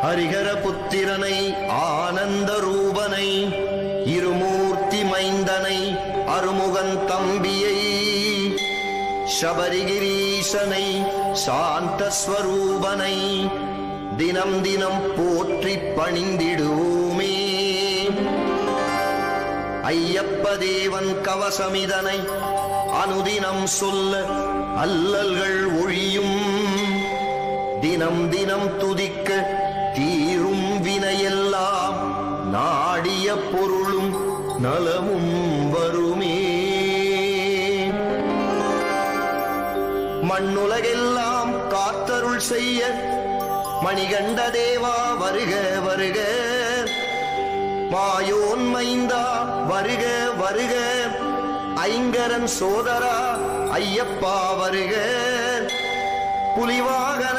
ஹரிஹர புத்திரனை ஆனந்த ரூபனை இருமூர்த்தி மைந்தனை அருமுகன் தம்பியை சபரிகிரீசனை சாந்தஸ்வரூபனை தினம் தினம் போற்றி பணிந்திடுவோமே. ஐயப்ப தேவன் கவசமிதனை அனுதினம் சொல்ல அல்லல்கள் ஒழியும். தினம் தினம் துதிக்க தீரும் வினையெல்லாம் நாடிய பொருளும் நலமும் வருமே. மண்ணுலகெல்லாம் காத்தருள் செய்ய மணிகண்ட தேவா வருக வருக. மாயோன் மைந்தா வருக வருக. ஐங்கரன் சோதரா ஐயப்பா வருக. புலிவாகன